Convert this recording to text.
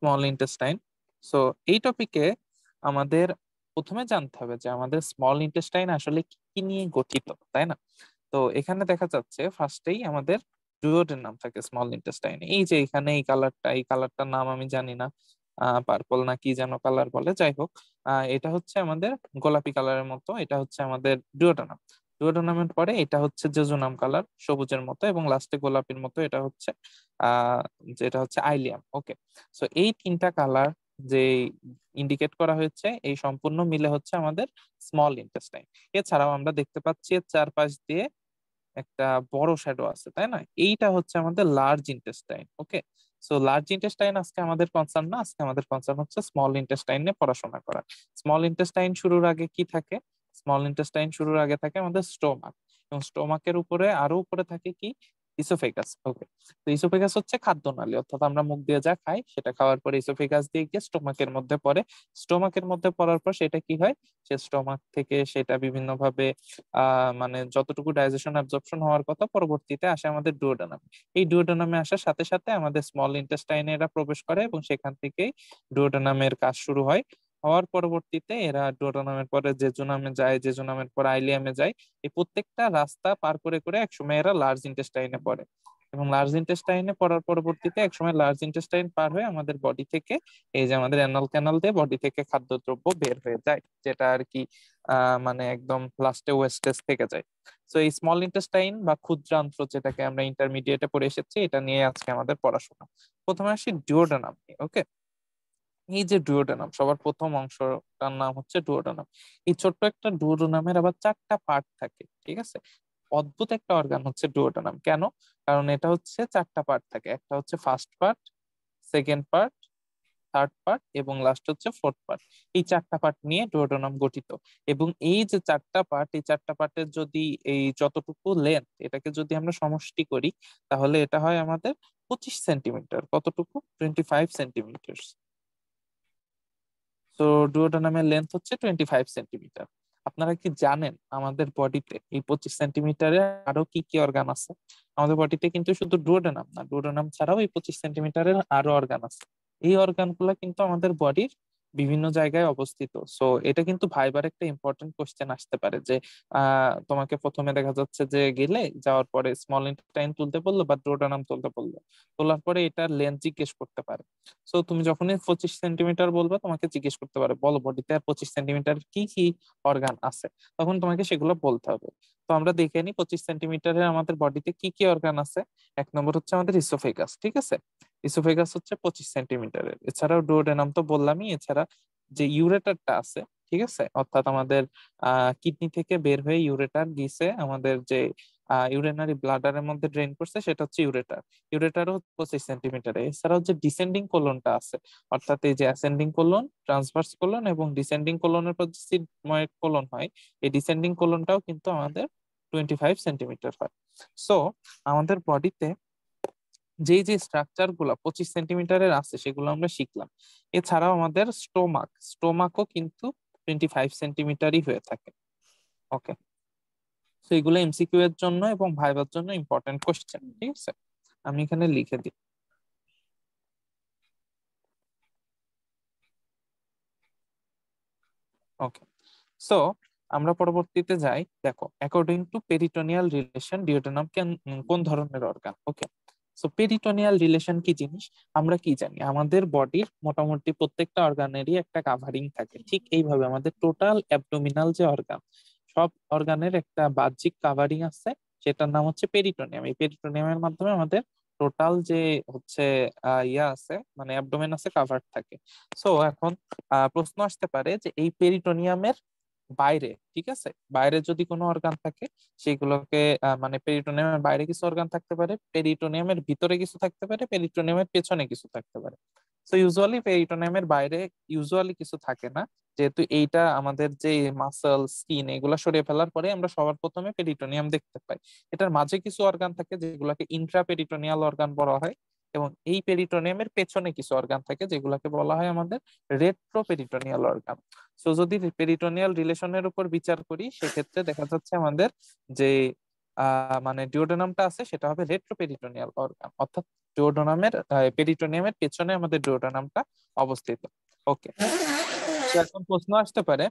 Small intestine. So এই টপিকে আমাদের প্রথমে জানতে হবে যে আমাদের স্মল ইন্টেস্টাইন আসলে কি কি নিয়ে গঠিত, তাই না? তো এখানে দেখা যাচ্ছে ফার্স্টেই আমাদের ডুওডেনাম নাম থাকে স্মল ইন্টেস্টাইন। এই যে এখানে এই কালারটার নাম আমি জানি না, পার্পল না কি যেন কালার বলে, যাই হোক। এটা হচ্ছে আমাদের গোলাপি কালারের মতো, এটা হচ্ছে আমাদের ডুওডেনাম। ডুওডেনামের পরে এটা হচ্ছে জেজুনাম কালার সবুজের মতো, এবং লাস্টে গোলাপির মতো এটা হচ্ছে আহ যেটা হচ্ছে আইলিয়াম। ওকে, সো এই তিনটা কালার যে ইন্ডিকেট করা হয়েছে এই সম্পূর্ণ মিলে হচ্ছে আমাদের স্মল ইন্টেস্টাইন। এছাড়াও আমরা দেখতে পাচ্ছি এর চারপাশ দিয়ে একটা বড় শ্যাডো আছে, তাই না? এইটা হচ্ছে আমাদের লার্জ ইন্টেস্টাইন। ওকে, সো লার্জ ইন্টেস্টাইন আজকে আমাদের কনসার্ন না, আজকে আমাদের কনসার্ন হচ্ছে স্মল ইন্টেস্টাইন নিয়ে পড়াশোনা করা। স্মল ইন্টেস্টাইন শুরুর আগে কি থাকে? স্মল ইন্টেস্টাইন শুরুর আগে থাকে আমাদের স্টোমাক, এবং স্টোমাকের উপরে আরো উপরে থাকে কি? ইসোফেগাস। ওকে, তো ইসোফেগাস হচ্ছে খাদ্যনালী, অর্থাৎ আমরা মুখ দিয়ে যা খাই সেটা খাওয়ার পরে ইসোফেগাস দিয়ে গিয়ে স্টোমাকের মধ্যে পড়ে। স্টোমাকের মধ্যে পড়ার পর সেটা কি হয়? সে স্টোমাক থেকে সেটা বিভিন্ন ভাবে মানে যতটুকু ডাইজেশন অ্যাবজর্পশন হওয়ার কথা পরবর্তীতে আসে আমাদের ডুওডেনামে। এই ডুওডেনামে আসার সাথে সাথে আমাদের স্মল ইন্টেস্টাইনে এরা প্রবেশ করে, এবং সেখান থেকেই ডুওডেনামের কাজ শুরু হয়। হওয়ার পরবর্তীতে এরা ডুওডেনামের পরে জেজুনামে যায়, জেজুনামের পর আইলিয়ামে যায়। এই প্রত্যেকটা রাস্তা পার করে করে একসময় এরা লার্জ ইন্টেস্টাইনে পড়ে, এবং লার্জ ইন্টেস্টাইনে পড়ার পরবর্তীতে একসময় লার্জ ইন্টেস্টাইন পার হয়ে আমাদের বডি থেকে এই যে আমাদের অ্যানাল ক্যানাল দিয়ে বডি থেকে খাদ্যদ্রব্য বের হয়ে যায়, যেটা আর কি মানে একদম লাস্টে ওয়েস্টেজ থেকে যায়। তো এই স্মল ইন্টেস্টাইন বা ক্ষুদ্রান্ত্র, যেটাকে আমরা ইন্টারমিডিয়েটে পড়ে এসেছি, এটা নিয়ে আজকে আমাদের পড়াশোনা। প্রথমে আসি ডুওডেনাম নিয়ে। ওকে, এই যে ডুওডেনাম, সবার প্রথম অংশটার নাম হচ্ছে ডুওডেনাম। এই ছোট্ট একটা ডুওডেনামের আবার চারটা পার্ট থাকে, ঠিক আছে? অদ্ভুত একটা অর্গান হচ্ছে ডুওডেনাম। কেন? কারণ এটা হচ্ছে চারটা পার্ট থাকে, একটা হচ্ছে first part, second part, third part এবং লাস্ট হচ্ছে ফোর্থ পার্ট। এই চারটা পার্ট নিয়ে ডুওডেনাম গঠিত। এবং এই যে চারটা পার্ট, এই চারটা পার্টের যদি এই যতটুকু লেন্থ, এটাকে যদি আমরা সমষ্টি করি, তাহলে এটা হয় আমাদের 25 সেন্টিমিটার। কতটুকু? 25 সেন্টিমিটার। তো ডুওডেনামের লেন্থ হচ্ছে 25 সেন্টিমিটার। আপনারা কি জানেন আমাদের বডিতে এই 25 সেন্টিমিটারে আরো কি কি অর্গান আছে? আমাদের বডিতে কিন্তু শুধু ডুওডেনাম না, ডুওডেনাম ছাড়াও এই 25 সেন্টিমিটারের আরো অর্গান আছে। এই অর্গান গুলা কিন্তু আমাদের বডির বিভিন্ন জায়গায় অবস্থিত। সো এটা কিন্তু ভাইবার একটা ইম্পর্টেন্ট কোশ্চেন আসতে পারে যে তোমাকে প্রথমে দেখা যাচ্ছে যে গেলে যাওয়ার পরে স্মল ইন্টেস্টাইন তুলতে বললো বা ডুওডেনাম তুলতে বললো, তোলার পরে এটার লেন্থ জিজ্ঞেস করতে পারে। সো তুমি যখনই 25 সেন্টিমিটার বলবে, তোমাকে জিজ্ঞেস করতে পারে বলো বডিতে আর 25 সেন্টিমিটার কি কি অর্গান আছে, তখন তোমাকে সেগুলো বলতে হবে। তো আমরা দেখে নিই 25 সেন্টিমিটারের আমাদের বডিতে কি কি অর্গান আছে। এক নম্বর হচ্ছে আমাদের ইসোফেগাস, ঠিক আছে? ইসোফেগাস হচ্ছে 25 সেন্টিমিটারের। এছাড়াও ডুওডেনাম তো বললামই, এছাড়া যে ইউরেটারটা আছে, ঠিক আছে, অর্থাৎ আমাদের কিডনি থেকে বের হয়ে ইউরেটার গিয়েছে আমাদের যে ইউরিনারি ব্লাডারের মধ্যে ড্রেন করছে, সেটা হচ্ছে ইউরেটার। ইউরেটারও 25 সেন্টিমিটারে। এছাড়াও যে ডিসেন্ডিং কোলনটা আছে, অর্থাৎ এই যে অ্যাসেন্ডিং কোলন, ট্রান্সভার্স কোলন এবং ডিসেন্ডিং কোলনের পর যে সিগময়েড কোলন হয়, এই ডিসেন্ডিং কোলনটাও কিন্তু আমাদের 25 সেন্টিমিটার হয়। সো আমাদের বডিতে যেই যে স্ট্রাকচার গুলা 25 সেন্টিমিটারের আছে সেগুলো আমরা শিখলাম। এছাড়াও আমাদের স্টোমাকও কিন্তু 25 সেন্টিমিটারই হয়ে থাকে। ওকে, তো এগুলো এমসিকিউ এর জন্য এবং ভাইবার জন্য ইম্পর্টেন্ট কোশ্চেন, ঠিক আছে? আমি এখানে লিখে দিই। ওকে, সো আমরা পরবর্তীতে যাই। দেখো, according to peritoneal relation duodenum কোন ধরনের অর্গান? ওকে, সো পেরিটোনিয়াল রিলেশন কি জিনিস আমরা কি জানি? আমাদের বডির মোটামুটি প্রত্যেকটা অর্গানেরই একটা কাভারিং থাকে। ঠিক এইভাবে আমাদের টোটাল অ্যাবডোমিনাল যে অর্গান, সব অর্গানের একটা বাহ্যিক কাভারিং আছে, সেটার নাম হচ্ছে পেরিটোনিয়াম। এই পেরিটোনিয়ামের মাধ্যমে আমাদের টোটাল যে হচ্ছে ইয়া আছে, মানে অ্যাবডোমেন আছে, কাভার থাকে। সো এখন প্রশ্ন আসতে পারে যে এই পেরিটোনিয়ামের বাইরে, ঠিক আছে, বাইরে যদি কোনো অর্গান থাকে সেগুলোকে মানে পেরিটোনিয়ামের বাইরে কিছু অর্গান থাকতে পারে, পেরিটোনিয়ামের ভিতরে কিছু থাকতে পারে, পেরিটোনিয়ামের পেছনে কিছু থাকতে পারে। তো ইউজুয়ালি পেরিটোনিয়ামের বাইরে ইউজুয়ালি কিছু থাকে না, যেহেতু এইটা আমাদের যে মাসল স্কিন এগুলা সরিয়ে ফেলার পরে আমরা সবার প্রথমে পেরিটোনিয়াম দেখতে পাই। এটার মাঝে কিছু অর্গান থাকে যেগুলোকে ইন্ট্রা পেরিটোনিয়াল অর্গান বলা হয়, এবং এই পেরিটোনিয়ামের পেছনে কিছু অর্গান থাকে যেগুলোকে বলা হয় আমাদের রেট্রো পেরিটোনিয়াল অর্গান। সো যদি পেরিটোনিয়াল রিলেশনের উপর বিচার করি, সেক্ষেত্রে দেখা যাচ্ছে আমাদের যে মানে ডিওডোনামটা আছে সেটা হবে রেট্রোপেরিটোনিয়াল অর্গান, অর্থাৎ ডিওডোনামের পেরিটোনিয়ামের পেছনে আমাদের ডিওডোনামটা অবস্থিত। ওকে, তো এখন প্রশ্ন আসতে পারে